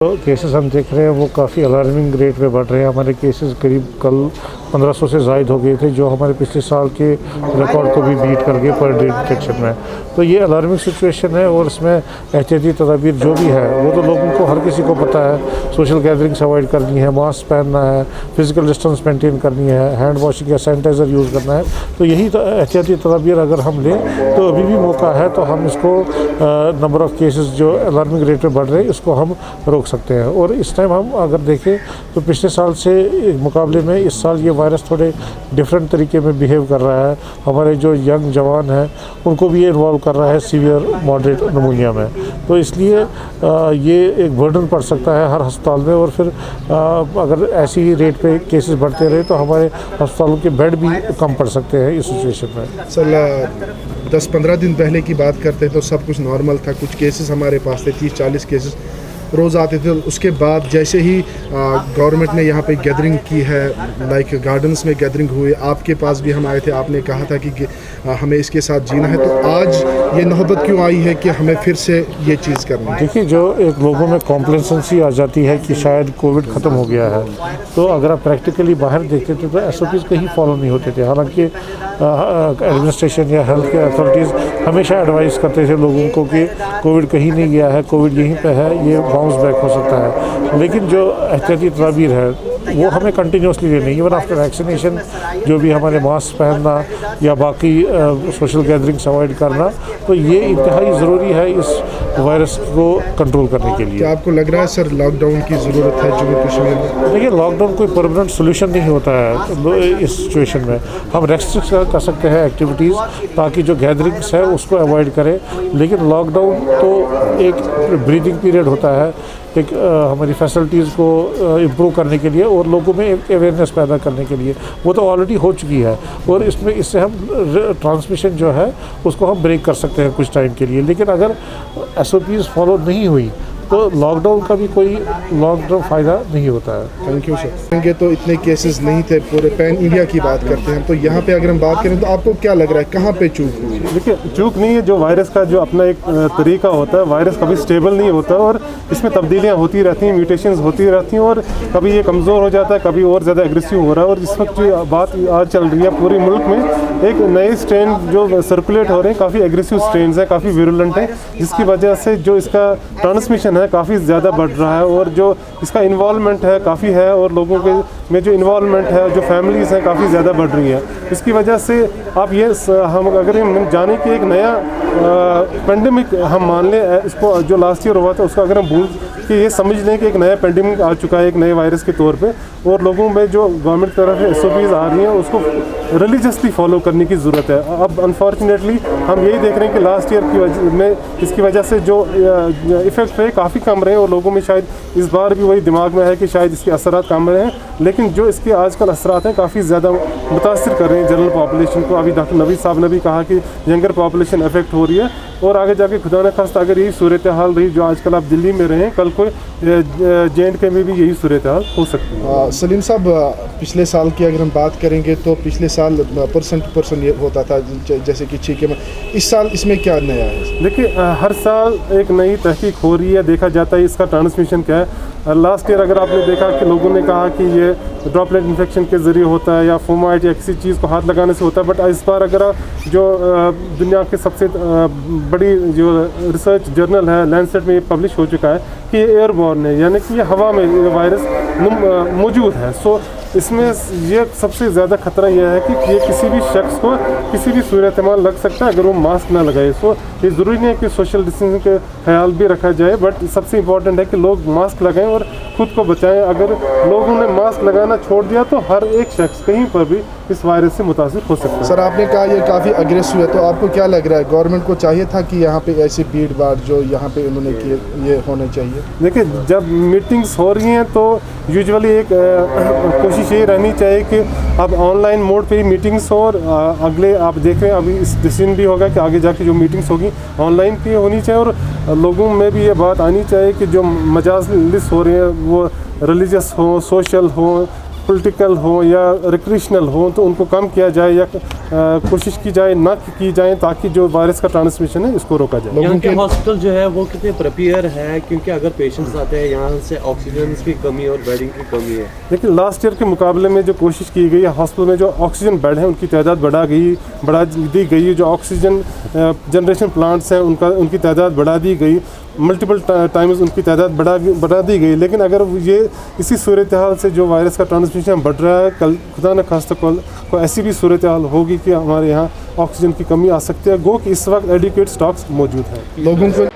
तो केसेस हम देख रहे हैं वो काफ़ी अलार्मिंग रेट पे बढ़ रहे हैं। हमारे केसेस करीब कल 1500 से ज़ायद हो गए थे, जो हमारे पिछले साल के रिकॉर्ड को भी बीट कर गए पर डे डिटेक्शन में। तो ये अलार्मिंग सिचुएशन है और इसमें एहतियाती तदाबीर जो भी है वो तो लोगों को, हर किसी को पता है। सोशल गैदरिंग्स अवॉइड करनी है, मास्क पहनना है, फिजिकल डिस्टेंस मेंटेन करनी है, हैंड वॉशिंग या सैनिटाइज़र यूज़ करना है। तो यही एहतियाती तदाबीर अगर हम लें तो अभी भी मौका है, तो हम इसको नंबर ऑफ़ केसेस जो अलार्मिंग रेट पे बढ़ रहे हैं इसको हम रोक सकते हैं। और इस टाइम हम अगर देखें तो पिछले साल से मुकाबले में इस साल ये वायरस थोड़े डिफरेंट तरीके में बिहेव कर रहा है। हमारे जो यंग जवान हैं उनको भी ये इन्वॉल्व कर रहा है सीवियर मॉडरेट निमोनिया में। तो इसलिए ये एक बर्डन पड़ सकता है हर अस्पताल में। और फिर अगर ऐसी रेट पे केसेस बढ़ते रहे तो हमारे अस्पतालों के बेड भी कम पड़ सकते हैं इस सिचुएशन में। सर 10-15 दिन पहले की बात करते हैं तो सब कुछ नॉर्मल था। कुछ केसेस हमारे पास थे, 30-40 केसेस रोज़ आते थे। उसके बाद जैसे ही गवर्नमेंट ने यहाँ पे गैदरिंग की है, लाइक गार्डन्स में गैदरिंग हुई, आपके पास भी हम आए थे, आपने कहा था कि हमें इसके साथ जीना है। तो आज ये नौबत क्यों आई है कि हमें फिर से ये चीज़ करनी है? देखिए, जो एक लोगों में कॉम्प्लेसेंसी आ जाती है कि शायद कोविड ख़त्म हो गया है, तो अगर आप प्रैक्टिकली बाहर देखते थे तो SOPs कहीं फॉलो नहीं होते थे। हालांकि एडमिनिस्ट्रेशन या हेल्थ केयर अथॉरिटीज़ हमेशा एडवाइस करते थे लोगों को कि कोविड कहीं नहीं गया है, कोविड यहीं पे है, ये बाउंस बैक हो सकता है। लेकिन जो एहतियाती तदाबीर है वो हमें कंटिन्यूसली लेनी, इवन आफ्टर वैक्सीनेशन, जो भी हमारे मास्क पहनना या बाकी सोशल गैदरिंग्स अवॉइड करना, तो ये इंतहाई ज़रूरी है इस वायरस को कंट्रोल करने के लिए। क्या आपको लग रहा है सर लॉकडाउन की ज़रूरत है जम्मू कश्मीर में? देखिए, लॉकडाउन कोई परमानेंट सोल्यूशन नहीं होता है इस सिचुएशन में। हम रेस्ट्रिक्ट कर सकते हैं एक्टिविटीज़ ताकि जो गैदरिंग्स है उसको अवॉइड करें, लेकिन लॉकडाउन तो एक ब्रीदिंग पीरियड होता है, एक हमारी फैसिलिटीज़ को इम्प्रूव करने के लिए और लोगों में एक अवेयरनेस पैदा करने के लिए। वो तो ऑलरेडी हो चुकी है और इससे हम ट्रांसमिशन जो है उसको हम ब्रेक कर सकते हैं कुछ टाइम के लिए। लेकिन अगर SOPs फॉलो नहीं हुई तो लॉकडाउन का भी कोई लॉन्ग टर्म फ़ायदा नहीं होता है। Thank you sir. तो इतने केसेस नहीं थे, पूरे पैन इंडिया की बात करते हैं, तो यहाँ पे अगर हम बात करें तो आपको क्या लग रहा है कहाँ पे चूक हुई? देखिए, चूक नहीं है, जो वायरस का जो अपना एक तरीका होता है, वायरस कभी स्टेबल नहीं होता और इसमें तब्दीलियाँ होती रहती हैं, म्यूटेशंस होती रहती हैं और कभी ये कमज़ोर हो जाता है, कभी और ज़्यादा एग्रेसिव हो रहा है। और इस वक्त जो बात आज चल रही है पूरे मुल्क में, एक नए स्ट्रेन जो सर्कुलेट हो रहे हैं, काफ़ी एग्रेसिव स्ट्रेन हैं, काफ़ी विरुलेंट हैं, जिसकी वजह से जो इसका ट्रांसमिशन है काफ़ी ज़्यादा बढ़ रहा है और जो इसका इन्वॉल्वमेंट है काफ़ी है और लोगों के में जो इन्वॉल्वमेंट है, जो फैमिलीज़ हैं, काफ़ी ज़्यादा बढ़ रही है। इसकी वजह से आप ये हम अगर हम जाने कि एक नया पेंडेमिक हम मान लें इसको, जो लास्ट ईयर हुआ था उसका अगर हम भूल कि ये समझ लें कि एक नया पेंडेमिक आ चुका है एक नए वायरस के तौर पे, और लोगों में जो गवर्नमेंट की तरफ से SOPs आ रही हैं उसको रिलीजियसली फॉलो करने की ज़रूरत है। अब अनफॉर्चुनेटली हम यही देख रहे हैं कि लास्ट ईयर की वजह में इसकी वजह से जो इफ़ेक्ट रहे काफ़ी कम रहे और लोगों में शायद इस बार भी वही दिमाग में है कि शायद इसके असरात कम रहे हैं, लेकिन जो इसके आजकल असरात हैं काफ़ी ज़्यादा मुतासिर कर रहे हैं जनरल पॉपुलेशन को। अभी डॉक्टर नवीद साहब ने भी कहा कि यंगर पॉपुलेशन अफेक्ट हो रही है और आगे जाके खुदा न खास्ता अगर यही सूरत हाल रही जो आजकल आप दिल्ली में रहें, कल को J&K में भी यही सूरत हाल हो सकती है। सलीम साहब, पिछले साल की अगर हम बात करेंगे तो पिछले साल परसेंट ये होता था जैसे कि छीके में, इस साल इसमें क्या नया है? देखिए, हर साल एक नई तहकीक हो रही है, देखा जाता है इसका ट्रांसमिशन क्या है। लास्ट ईयर अगर आपने देखा कि लोगों ने कहा कि ये ड्रॉपलेट इन्फेक्शन के ज़रिए होता है या फोमाइट या किसी चीज़ को हाथ लगाने से होता है, बट इस बार अगर जो दुनिया के सबसे बड़ी जो रिसर्च जर्नल है लैंसेट में ये पब्लिश हो चुका है कि ये एयरबॉर्न है, यानी कि ये हवा में ये वायरस मौजूद है। सो इसमें ये सबसे ज़्यादा ख़तरा यह है कि ये किसी भी शख्स को किसी भी सूरत में लग सकता है अगर वो मास्क ना लगाए। सो ये ज़रूरी नहीं है कि सोशल डिस्टेंसिंग का ख्याल भी रखा जाए, बट सबसे इम्पॉर्टेंट है कि लोग मास्क लगाएं और ख़ुद को बचाएं। अगर लोगों ने मास्क लगाना छोड़ दिया तो हर एक शख्स कहीं पर भी इस वायरस से मुतासिर हो सकता है। सर, आपने कहा ये काफ़ी अग्रेसिव है, तो आपको क्या लग रहा है गवर्नमेंट को चाहिए था कि यहाँ पे ऐसी भीड़ भाड़ जो यहाँ पे उन्होंने किए ये होने चाहिए? देखिए, जब मीटिंग्स हो रही हैं तो यूजुअली एक कोशिश ये रहनी चाहिए कि अब ऑनलाइन मोड पे ही मीटिंग्स हो और अगले आप देख रहे हैं अभी इस डिसीजन भी होगा कि आगे जाके जो मीटिंग्स होगी ऑनलाइन पे होनी चाहिए और लोगों में भी ये बात आनी चाहिए कि जो मजालिस हो रहे हैं वो रिलीजियस हो, सोशल हो, पॉलिटिकल हो या रिक्रिएशनल हो तो उनको कम किया जाए या कोशिश की जाए ना की जाए, ताकि जो वायरस का ट्रांसमिशन है इसको रोका जाए। यहाँ के हॉस्पिटल जो है वो कितने प्रिपेयर है, क्योंकि अगर पेशेंट्स आते हैं यहाँ से ऑक्सीजन की कमी और बेडिंग की कमी है। लेकिन लास्ट ईयर के मुकाबले में जो कोशिश की गई है, हॉस्पिटल में जो ऑक्सीजन बेड है उनकी तादाद बढ़ा दी गई, जो ऑक्सीजन जनरेशन प्लांट्स हैं उनकी तादाद बढ़ा दी गई, मल्टीपल टाइम्स उनकी तादाद बढ़ा दी गई। लेकिन अगर ये इसी सूरत हाल से जो वायरस का ट्रांसमिशन बढ़ रहा है, कल खुदा न खास्ता को ऐसी भी सूरत हाल होगी कि हमारे यहाँ ऑक्सीजन की कमी आ सकती है, गो कि इस वक्त एडिक्वेट स्टॉक्स मौजूद हैं। लोगों को